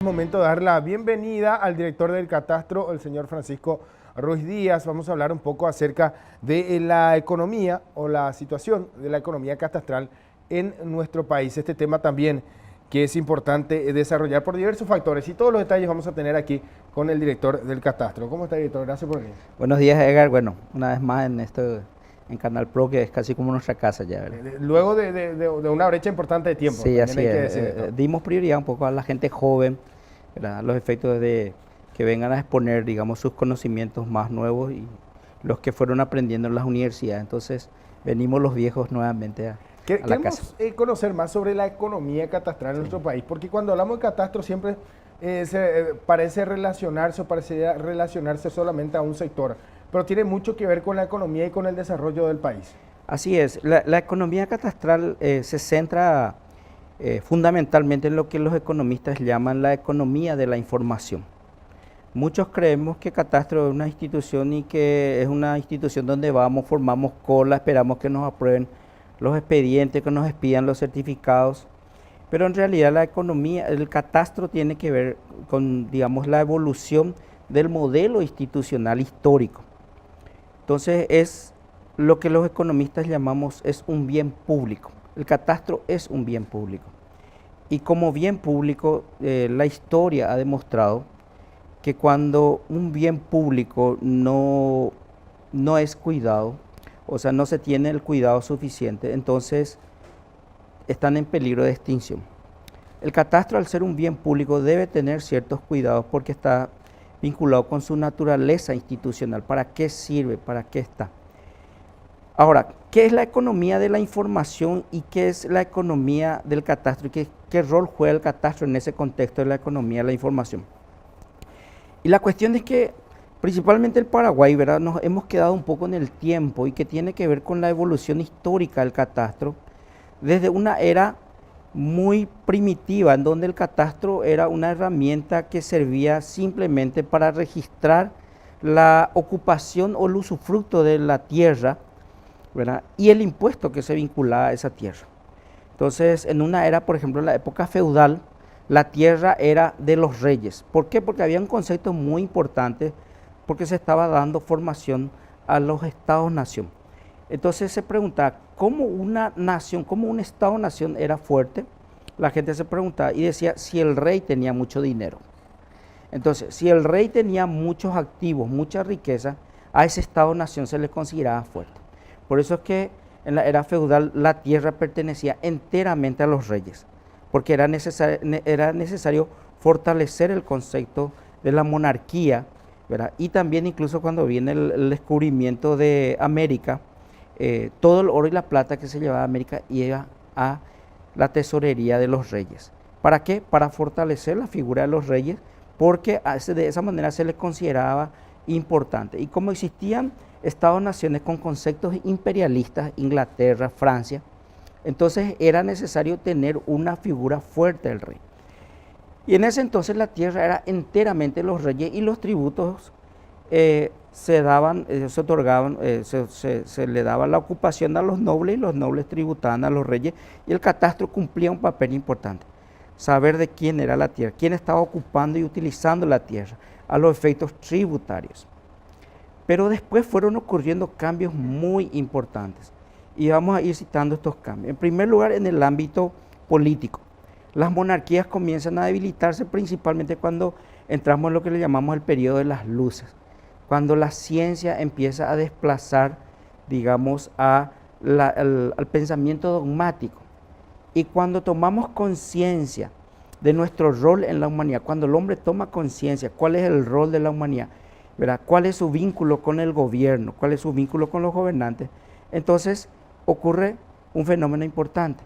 Momento de dar la bienvenida al director del Catastro, el señor Francisco Ruiz Díaz. Vamos a hablar un poco acerca de la economía o la situación de la economía catastral en nuestro país. Este tema también que es importante desarrollar por diversos factores y todos los detalles vamos a tener aquí con el director del Catastro. ¿Cómo está, director? Gracias por venir. Buenos días, Edgar. Bueno, una vez más en Canal Pro, que es casi como nuestra casa ya, ¿verdad? Luego de una brecha importante de tiempo. Sí, así hay que es. decir Dimos prioridad un poco a la gente joven, ¿verdad? Los efectos de que vengan a exponer, digamos, sus conocimientos más nuevos y los que fueron aprendiendo en las universidades. Entonces, venimos los viejos nuevamente a la casa. Queremos conocer más sobre la economía catastral en nuestro país, porque cuando hablamos de catastro siempre parece relacionarse o parecería relacionarse solamente a un sector, pero tiene mucho que ver con la economía y con el desarrollo del país. Así es, la economía catastral se centra fundamentalmente en lo que los economistas llaman la economía de la información. Muchos creemos que Catastro es una institución y que es una institución donde vamos, formamos cola, esperamos que nos aprueben los expedientes, que nos expidan los certificados, pero en realidad la economía, el Catastro tiene que ver con, digamos, la evolución del modelo institucional histórico. Entonces es lo que los economistas llamamos es un bien público. El Catastro es un bien público. Y como bien público, la historia ha demostrado que cuando un bien público no es cuidado, o sea, no se tiene el cuidado suficiente, entonces están en peligro de extinción. El Catastro, al ser un bien público, debe tener ciertos cuidados porque está vinculado con su naturaleza institucional. ¿Para qué sirve? ¿Para qué está? Ahora, ¿qué es la economía de la información y qué es la economía del Catastro? ¿Y qué rol juega el Catastro en ese contexto de la economía de la información? Y la cuestión es que principalmente el Paraguay, ¿verdad?, nos hemos quedado un poco en el tiempo y que tiene que ver con la evolución histórica del Catastro, desde una era muy primitiva, en donde el Catastro era una herramienta que servía simplemente para registrar la ocupación o el usufructo de la tierra, ¿verdad?, y el impuesto que se vinculaba a esa tierra. Entonces, en una era, por ejemplo, en la época feudal, la tierra era de los reyes. ¿Por qué? Porque había un concepto muy importante, porque se estaba dando formación a los estados-nación. Entonces se preguntaba, ¿cómo una nación, cómo un estado-nación era fuerte? La gente se preguntaba y decía si el rey tenía mucho dinero. Entonces, si el rey tenía muchos activos, mucha riqueza, a ese estado-nación se le consideraba fuerte. Por eso es que en la era feudal la tierra pertenecía enteramente a los reyes, porque era necesario fortalecer el concepto de la monarquía, ¿verdad? Y también incluso cuando viene el descubrimiento de América, todo el oro y la plata que se llevaba a América iba a la tesorería de los reyes. ¿Para qué? Para fortalecer la figura de los reyes, porque de esa manera se les consideraba importante. Y como existían estados-naciones con conceptos imperialistas, Inglaterra, Francia, entonces era necesario tener una figura fuerte del rey. Y en ese entonces la tierra era enteramente los reyes y los tributos se otorgaban, se le daba la ocupación a los nobles y los nobles tributaban a los reyes, y el Catastro cumplía un papel importante. Saber de quién era la tierra, quién estaba ocupando y utilizando la tierra, a los efectos tributarios. Pero después fueron ocurriendo cambios muy importantes y vamos a ir citando estos cambios. En primer lugar, en el ámbito político. Las monarquías comienzan a debilitarse principalmente cuando entramos en lo que le llamamos el periodo de las luces, cuando la ciencia empieza a desplazar, digamos, al pensamiento dogmático. Y cuando tomamos conciencia de nuestro rol en la humanidad, cuando el hombre toma conciencia, cuál es el rol de la humanidad, ¿verdad?, cuál es su vínculo con el gobierno, cuál es su vínculo con los gobernantes, entonces ocurre un fenómeno importante,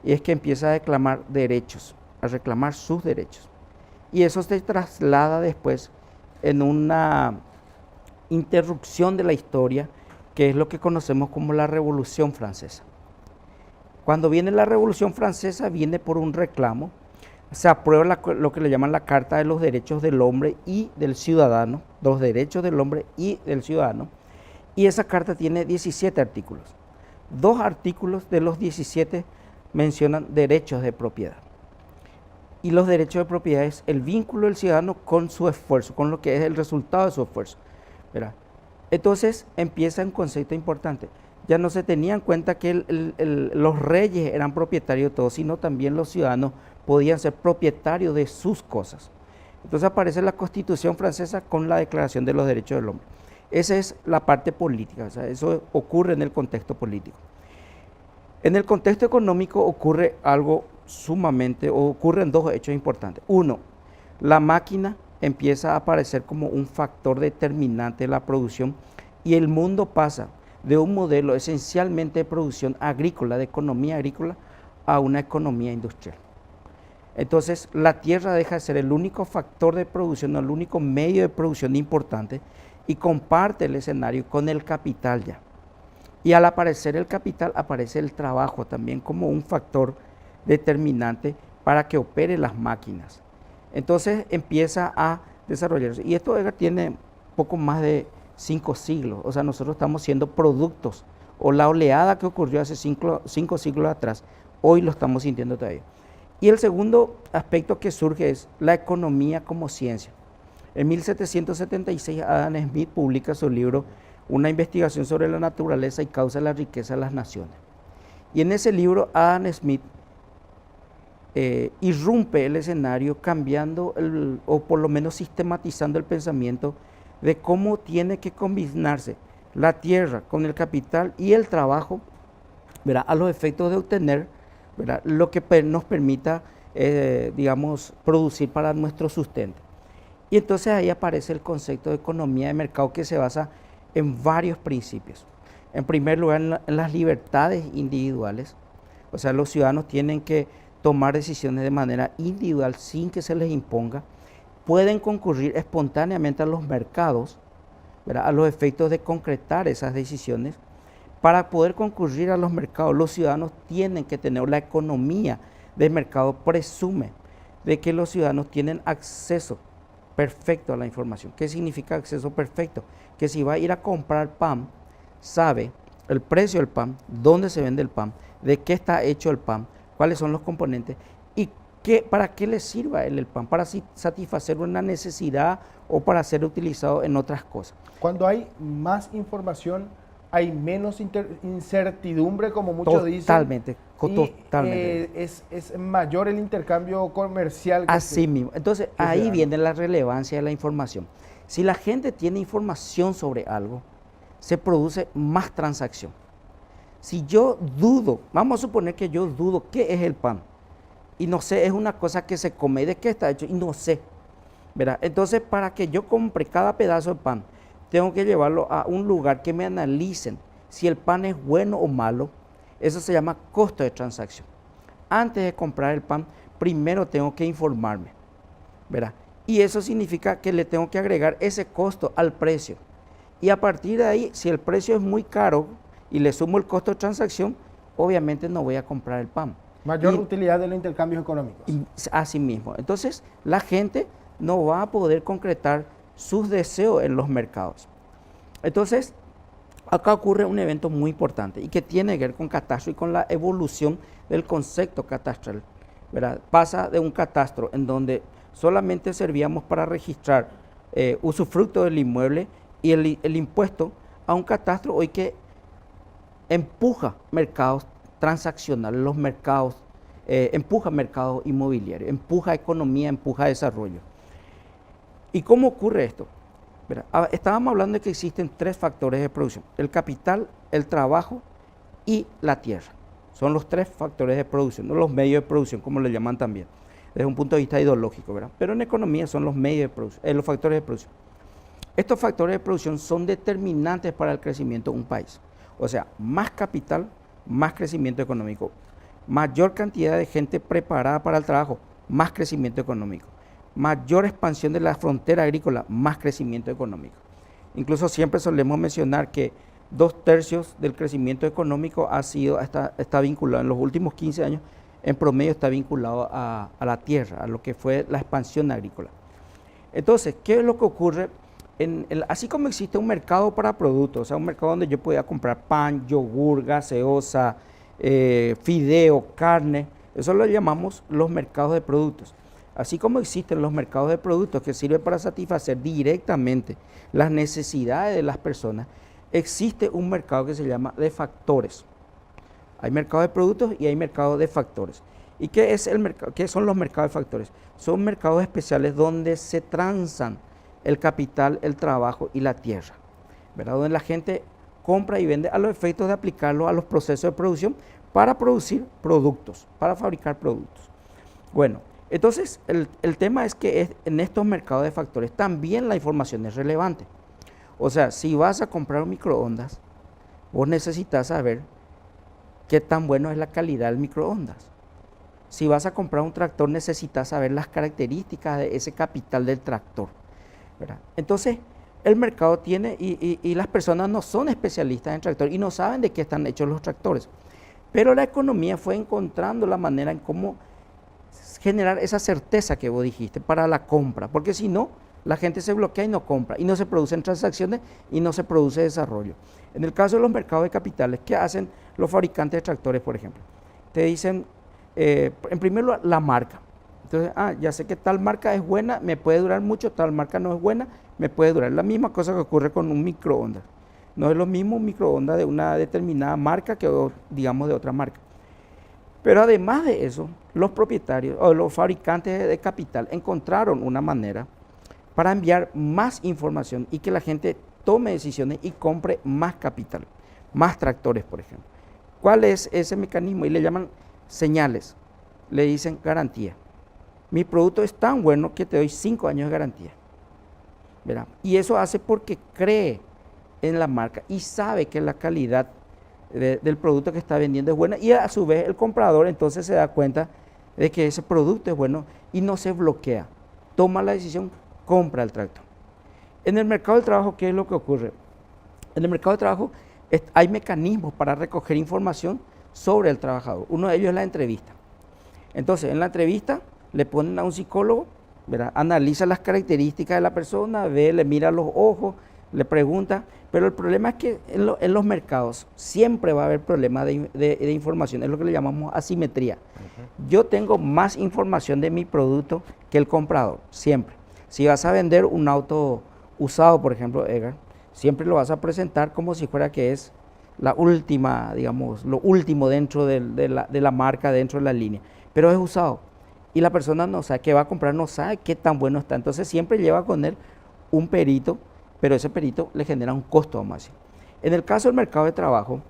y es que empieza a reclamar derechos, a reclamar sus derechos. Y eso se traslada después en una interrupción de la historia, que es lo que conocemos como la Revolución Francesa. Cuando viene la Revolución Francesa, viene por un reclamo, se aprueba lo que le llaman la Carta de los Derechos del Hombre y del Ciudadano, los derechos del hombre y del ciudadano, y esa carta tiene 17 artículos. 2 artículos de los 17 mencionan derechos de propiedad. y los derechos de propiedad es el vínculo del ciudadano con su esfuerzo, con lo que es el resultado de su esfuerzo, ¿verdad? Entonces empieza un concepto importante. Ya no se tenía en cuenta que los reyes eran propietarios de todo, sino también los ciudadanos podían ser propietarios de sus cosas. Entonces aparece la Constitución francesa con la Declaración de los Derechos del Hombre. Esa es la parte política, o sea, eso ocurre en el contexto político. En el contexto económico ocurre algo ocurren dos hechos importantes. Uno, la máquina empieza a aparecer como un factor determinante de la producción y el mundo pasa de un modelo esencialmente de producción agrícola, de economía agrícola, a una economía industrial. Entonces, la tierra deja de ser el único factor de producción, el único medio de producción importante y comparte el escenario con el capital ya. Y al aparecer el capital, aparece el trabajo también como un factor determinante para que opere las máquinas. Entonces empieza a desarrollarse. Y esto, Edgar, tiene poco más de 5 siglos. O sea, nosotros estamos siendo productos. O la oleada que ocurrió hace 5 siglos atrás, hoy lo estamos sintiendo todavía. Y el segundo aspecto que surge es la economía como ciencia. En 1776 Adam Smith publica su libro Una investigación sobre la naturaleza y causa de la riqueza de las naciones. Y en ese libro Adam Smith irrumpe el escenario cambiando o por lo menos sistematizando el pensamiento de cómo tiene que combinarse la tierra con el capital y el trabajo, ¿verdad?, a los efectos de obtener, ¿verdad?, lo que nos permita, digamos, producir para nuestro sustento. Y entonces ahí aparece el concepto de economía de mercado que se basa en varios principios. En primer lugar, en las libertades individuales, o sea, los ciudadanos tienen que tomar decisiones de manera individual sin que se les imponga, pueden concurrir espontáneamente a los mercados, ¿verdad?, a los efectos de concretar esas decisiones. Para poder concurrir a los mercados, los ciudadanos tienen que tener la economía del mercado, presume de que los ciudadanos tienen acceso perfecto a la información. ¿Qué significa acceso perfecto? Que si va a ir a comprar pan, sabe el precio del pan, dónde se vende el pan, de qué está hecho el pan, cuáles son los componentes y para qué le sirva el pan, para satisfacer una necesidad o para ser utilizado en otras cosas. Cuando hay más información, hay menos incertidumbre, como muchos dicen. Totalmente. Es mayor el intercambio comercial. Así mismo. Entonces, ahí viene la relevancia de la información. Si la gente tiene información sobre algo, se produce más transacción. Si yo dudo, vamos a suponer que yo dudo qué es el pan, y no sé, es una cosa que se come, ¿de qué está hecho? Y no sé, ¿verdad? Entonces, para que yo compre cada pedazo de pan, tengo que llevarlo a un lugar que me analicen si el pan es bueno o malo. Eso se llama costo de transacción. Antes de comprar el pan, primero tengo que informarme, ¿verdad? Y eso significa que le tengo que agregar ese costo al precio. Y a partir de ahí, si el precio es muy caro y le sumo el costo de transacción, obviamente no voy a comprar el pan. Mayor utilidad de los intercambios económicos. Así mismo. Entonces, la gente no va a poder concretar sus deseos en los mercados. Entonces, acá ocurre un evento muy importante y que tiene que ver con catastro y con la evolución del concepto catastral, ¿verdad? Pasa de un catastro en donde solamente servíamos para registrar usufructo del inmueble y el impuesto a un catastro hoy que empuja mercados transaccionales, los mercados, empuja mercado inmobiliario, empuja economía, empuja desarrollo. ¿Y cómo ocurre esto? Verá, estábamos hablando de que existen 3 factores de producción: el capital, el trabajo y la tierra. Son los 3 factores de producción, no los medios de producción, como le llaman también, desde un punto de vista ideológico, ¿verdad? Pero en economía son los medios de producción, los factores de producción. Estos factores de producción son determinantes para el crecimiento de un país. O sea, más capital, más crecimiento económico. Mayor cantidad de gente preparada para el trabajo, más crecimiento económico. Mayor expansión de la frontera agrícola, más crecimiento económico. Incluso siempre solemos mencionar que 2/3 del crecimiento económico está vinculado en los últimos 15 años, en promedio está vinculado a la tierra, a lo que fue la expansión agrícola. Entonces, ¿qué es lo que ocurre? Así como existe un mercado para productos, o sea, un mercado donde yo podía comprar pan, yogur, gaseosa, fideo, carne, eso lo llamamos los mercados de productos. Así como existen los mercados de productos que sirven para satisfacer directamente las necesidades de las personas, existe un mercado que se llama de factores. Hay mercado de productos y hay mercado de factores. ¿Y qué es qué son los mercados de factores? Son mercados especiales donde se transan el capital, el trabajo y la tierra, ¿verdad? Donde la gente compra y vende a los efectos de aplicarlo a los procesos de producción para producir productos, para fabricar productos. Bueno, entonces el tema es que en estos mercados de factores también la información es relevante. O sea, si vas a comprar un microondas, vos necesitas saber qué tan bueno es la calidad del microondas. Si vas a comprar un tractor, necesitas saber las características de ese capital del tractor, ¿verdad? Entonces, el mercado tiene, y las personas no son especialistas en tractor y no saben de qué están hechos los tractores. Pero la economía fue encontrando la manera en cómo generar esa certeza que vos dijiste para la compra, porque si no, la gente se bloquea y no compra, y no se producen transacciones y no se produce desarrollo. En el caso de los mercados de capitales, ¿qué hacen los fabricantes de tractores, por ejemplo? Te dicen, en primer lugar, la marca. Entonces, ya sé que tal marca es buena, me puede durar mucho, tal marca no es buena, me puede durar. La misma cosa que ocurre con un microondas. No es lo mismo un microondas de una determinada marca que, digamos, de otra marca. Pero además de eso, los propietarios o los fabricantes de capital encontraron una manera para enviar más información y que la gente tome decisiones y compre más capital, más tractores, por ejemplo. ¿Cuál es ese mecanismo? Y le llaman señales, le dicen garantía. Mi producto es tan bueno que te doy 5 años de garantía, ¿verdad? Y eso hace porque cree en la marca y sabe que la calidad del producto que está vendiendo es buena, y a su vez el comprador entonces se da cuenta de que ese producto es bueno y no se bloquea, toma la decisión, compra el tractor. En el mercado del trabajo, ¿qué es lo que ocurre? En el mercado de trabajo hay mecanismos para recoger información sobre el trabajador. Uno de ellos es la entrevista. Entonces, en la entrevista le ponen a un psicólogo, ¿verdad? Analiza las características de la persona, le mira los ojos, le pregunta, pero el problema es que en los mercados siempre va a haber problemas de información, es lo que le llamamos asimetría. Yo tengo más información de mi producto que el comprador, siempre. Si vas a vender un auto usado, por ejemplo, Edgar, siempre lo vas a presentar como si fuera que es la última, digamos, lo último dentro de la marca, dentro de la línea, pero es usado. Y la persona no sabe qué va a comprar, no sabe qué tan bueno está. Entonces siempre lleva con él un perito, pero ese perito le genera un costo aún más. En el caso del mercado de trabajo,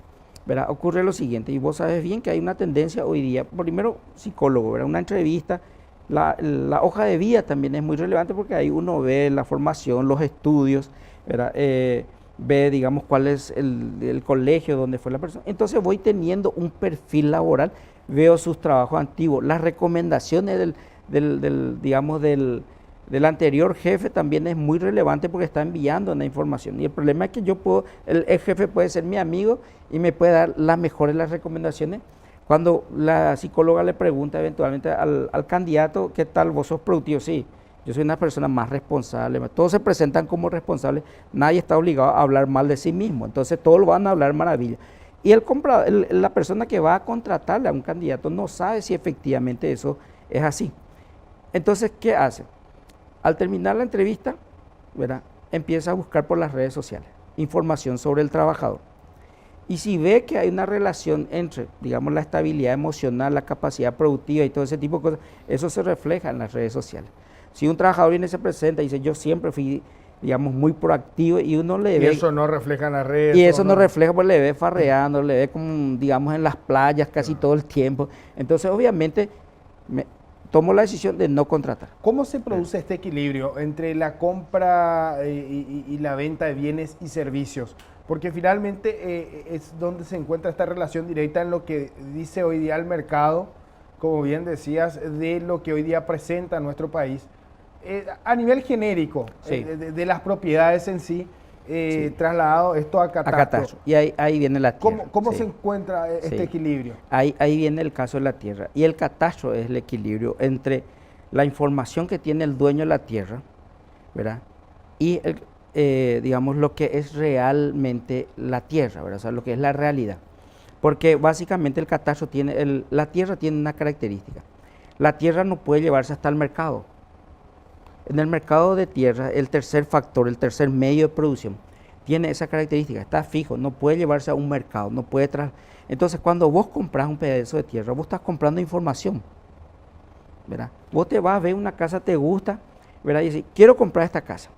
¿verdad? Ocurre lo siguiente, y vos sabes bien que hay una tendencia hoy día, primero psicólogo, ¿verdad? Una entrevista, la hoja de vida también es muy relevante porque ahí uno ve la formación, los estudios, ¿verdad? Ve, digamos, cuál es el colegio donde fue la persona. Entonces voy teniendo un perfil laboral, veo sus trabajos antiguos, las recomendaciones del anterior jefe también es muy relevante porque está enviando una información. Y el problema es que el jefe puede ser mi amigo y me puede dar las mejores las recomendaciones. Cuando la psicóloga le pregunta eventualmente al candidato, ¿qué tal? ¿Vos sos productivo? Sí, yo soy una persona más responsable. Todos se presentan como responsables, nadie está obligado a hablar mal de sí mismo, entonces todos van a hablar maravilla. Y la persona que va a contratarle a un candidato no sabe si efectivamente eso es así. Entonces, ¿qué hace? Al terminar la entrevista, ¿verdad? Empieza a buscar por las redes sociales información sobre el trabajador. Y si ve que hay una relación entre, digamos, la estabilidad emocional, la capacidad productiva y todo ese tipo de cosas, eso se refleja en las redes sociales. Si un trabajador viene y se presenta y dice, yo siempre fui, digamos, muy proactivo, y uno le ve... Y eso no refleja en las redes. Y eso no refleja, pues le ve farreando, le ve como, digamos, en las playas casi todo el tiempo. Entonces, obviamente, tomo la decisión de no contratar. ¿Cómo se produce este equilibrio entre la compra y la venta de bienes y servicios? Porque finalmente es donde se encuentra esta relación directa en lo que dice hoy día el mercado, como bien decías, de lo que hoy día presenta nuestro país. A nivel genérico, sí, de las propiedades en sí, sí, trasladado esto a catastro. Y ahí viene la tierra. ¿Cómo sí, se encuentra este equilibrio? Ahí viene el caso de la tierra. Y el catastro es el equilibrio entre la información que tiene el dueño de la tierra, ¿verdad? Y, digamos, lo que es realmente la tierra, ¿verdad? O sea, lo que es la realidad. Porque básicamente el catastro la tierra tiene una característica. La tierra no puede llevarse hasta el mercado. En el mercado de tierra, el tercer factor, el tercer medio de producción, tiene esa característica, está fijo, no puede llevarse a un mercado, no puede Entonces, cuando vos compras un pedazo de tierra, vos estás comprando información, ¿verdad? Vos te vas a ver una casa, te gusta, ¿verdad? Y decís, quiero comprar esta casa,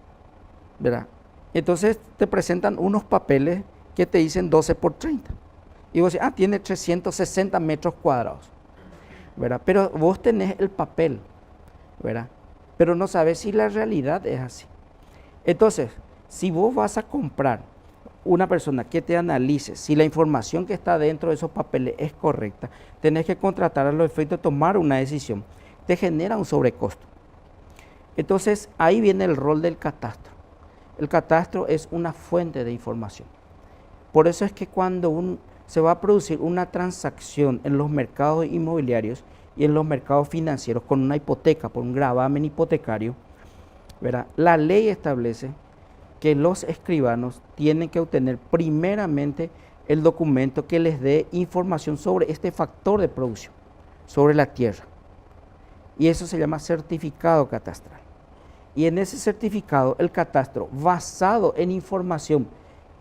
¿verdad? Entonces, te presentan unos papeles que te dicen 12 por 30. Y vos decís, tiene 360 metros cuadrados, ¿verdad? Pero vos tenés el papel, ¿verdad? Pero no sabes si la realidad es así. Entonces, si vos vas a comprar una persona que te analice si la información que está dentro de esos papeles es correcta, tenés que contratar a los efectos de tomar una decisión. Te genera un sobrecosto. Entonces, ahí viene el rol del catastro. El catastro es una fuente de información. Por eso es que cuando se va a producir una transacción en los mercados inmobiliarios y en los mercados financieros con una hipoteca, por un gravamen hipotecario, ¿verdad? La ley establece que los escribanos tienen que obtener primeramente el documento que les dé información sobre este factor de producción, sobre la tierra. Y eso se llama certificado catastral. Y en ese certificado, el catastro, basado en información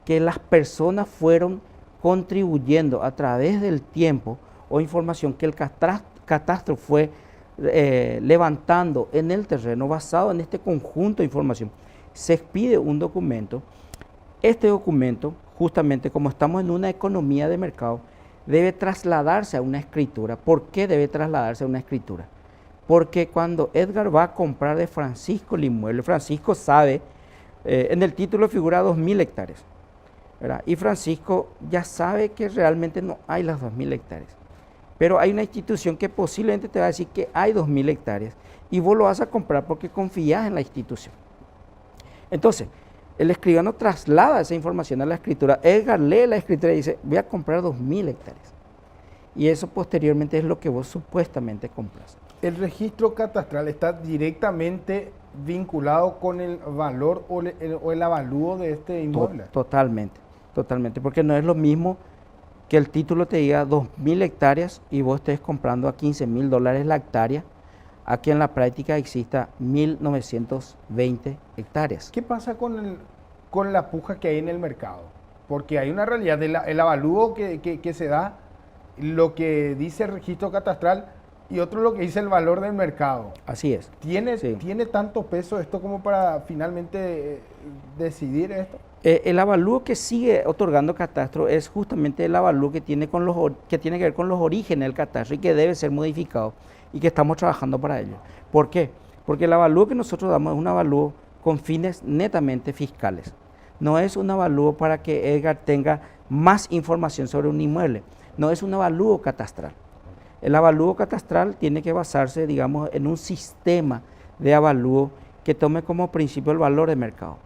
que las personas fueron contribuyendo a través del tiempo, o información que el catastro fue levantando en el terreno, basado en este conjunto de información, se expide un documento. Este documento, justamente como estamos en una economía de mercado, debe trasladarse a una escritura. ¿Por qué debe trasladarse a una escritura? Porque cuando Edgar va a comprar de Francisco el inmueble, Francisco sabe, en el título figura 2.000 hectáreas, ¿verdad? Y Francisco ya sabe que realmente no hay las 2.000 hectáreas. Pero hay una institución que posiblemente te va a decir que hay 2.000 hectáreas y vos lo vas a comprar porque confías en la institución. Entonces, el escribano traslada esa información a la escritura. Edgar lee la escritura y dice, voy a comprar 2.000 hectáreas. Y eso posteriormente es lo que vos supuestamente compras. ¿El registro catastral está directamente vinculado con el valor o el avalúo de este inmueble? Totalmente, porque no es lo mismo que el título te diga 2.000 hectáreas y vos estés comprando a $15.000 la hectárea, a que en la práctica exista 1.920 hectáreas. ¿Qué pasa con la puja que hay en el mercado? Porque hay una realidad, el avalúo que se da, lo que dice el registro catastral y otro lo que dice el valor del mercado. Así es. ¿Tiene tanto peso esto como para finalmente decidir esto? El avalúo que sigue otorgando catastro es justamente el avalúo que tiene que ver con los orígenes del catastro y que debe ser modificado y que estamos trabajando para ello. ¿Por qué? Porque el avalúo que nosotros damos es un avalúo con fines netamente fiscales. No es un avalúo para que Edgar tenga más información sobre un inmueble. No es un avalúo catastral. El avalúo catastral tiene que basarse, digamos, en un sistema de avalúo que tome como principio el valor de mercado.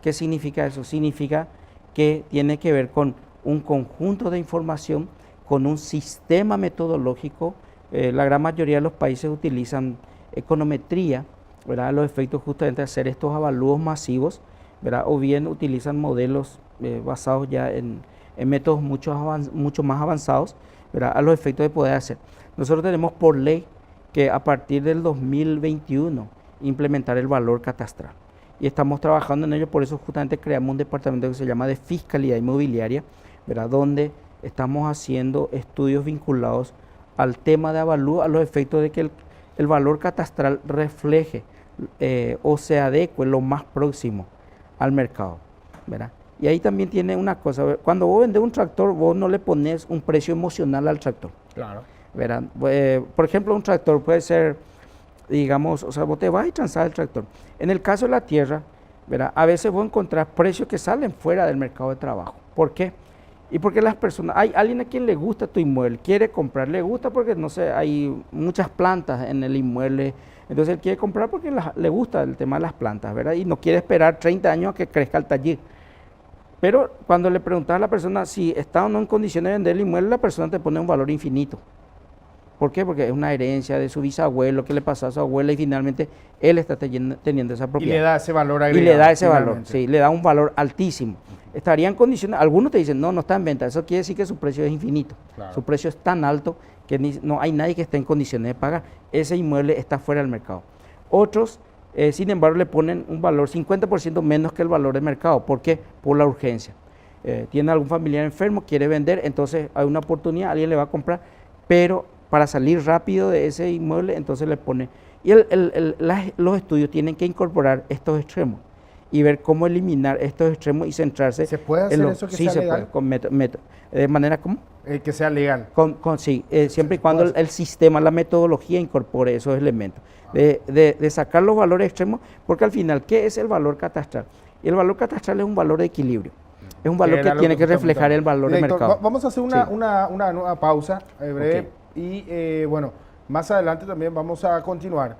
¿Qué significa eso? Significa que tiene que ver con un conjunto de información, con un sistema metodológico. La gran mayoría de los países utilizan econometría, ¿verdad? A los efectos justamente de hacer estos avalúos masivos, ¿verdad? O bien utilizan modelos basados ya en métodos mucho más avanzados, ¿verdad? A los efectos de poder hacer. Nosotros tenemos por ley que a partir del 2021 implementar el valor catastral. Y estamos trabajando en ello, por eso justamente creamos un departamento que se llama de fiscalidad inmobiliaria, ¿verdad? Donde estamos haciendo estudios vinculados al tema de avalúo, a los efectos de que el valor catastral refleje o se adecue lo más próximo al mercado, ¿verdad? Y ahí también tiene una cosa, cuando vos vendés un tractor, vos no le pones un precio emocional al tractor. Claro. ¿Verdad? Por ejemplo, un tractor puede ser, digamos, o sea, vos te vas y transás el tractor. En el caso de la tierra, ¿verdad? A veces vos encontrás precios que salen fuera del mercado de trabajo. ¿Por qué? Y porque las personas, hay alguien a quien le gusta tu inmueble, quiere comprar, le gusta porque, no sé, hay muchas plantas en el inmueble, entonces él quiere comprar porque le gusta el tema de las plantas, ¿verdad? Y no quiere esperar 30 años a que crezca el taller. Pero cuando le preguntas a la persona si está o no en condiciones de vender el inmueble, la persona te pone un valor infinito. ¿Por qué? Porque es una herencia de su bisabuelo que le pasó a su abuela y finalmente él está teniendo esa Y propiedad. le da ese valor agregado. Y le da ese valor, finalmente. sí, le da un valor altísimo. Estaría en condiciones, algunos te dicen, no, no está en venta, eso quiere decir que su precio es infinito. Claro. Su precio es tan alto que no hay nadie que esté en condiciones de pagar. Ese inmueble está fuera del mercado. Otros, sin embargo, le ponen un valor 50% menos que el valor de mercado. ¿Por qué? Por la urgencia. Tiene algún familiar enfermo, quiere vender, entonces hay una oportunidad, alguien le va a comprar, pero para salir rápido de ese inmueble, entonces le pone. Y los estudios tienen que incorporar estos extremos y ver cómo eliminar estos extremos y centrarse. ¿Se puede hacer eso que sí, sea se legal? puede, de manera como Que sea legal. sí, siempre y cuando el sistema, la metodología incorpore esos elementos. De sacar los valores extremos, porque al final, ¿qué es el valor catastral? Y el valor catastral es un valor de equilibrio. Es un valor que tiene que reflejar el valor de mercado. Vamos a hacer una nueva pausa breve y bueno, más adelante también vamos a continuar.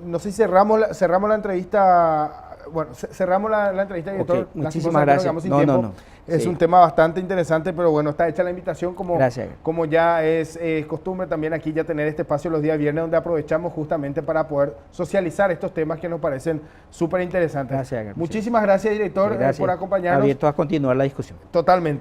No sé si cerramos la entrevista. Bueno, cerramos la entrevista, director. Muchísimas gracias. No. Es un tema bastante interesante, pero bueno, está hecha la invitación como ya es costumbre también aquí ya tener este espacio los días viernes donde aprovechamos justamente para poder socializar estos temas que nos parecen súper interesantes. Gracias. Muchísimas gracias, director, por acompañarnos. Abierto a continuar la discusión. Totalmente.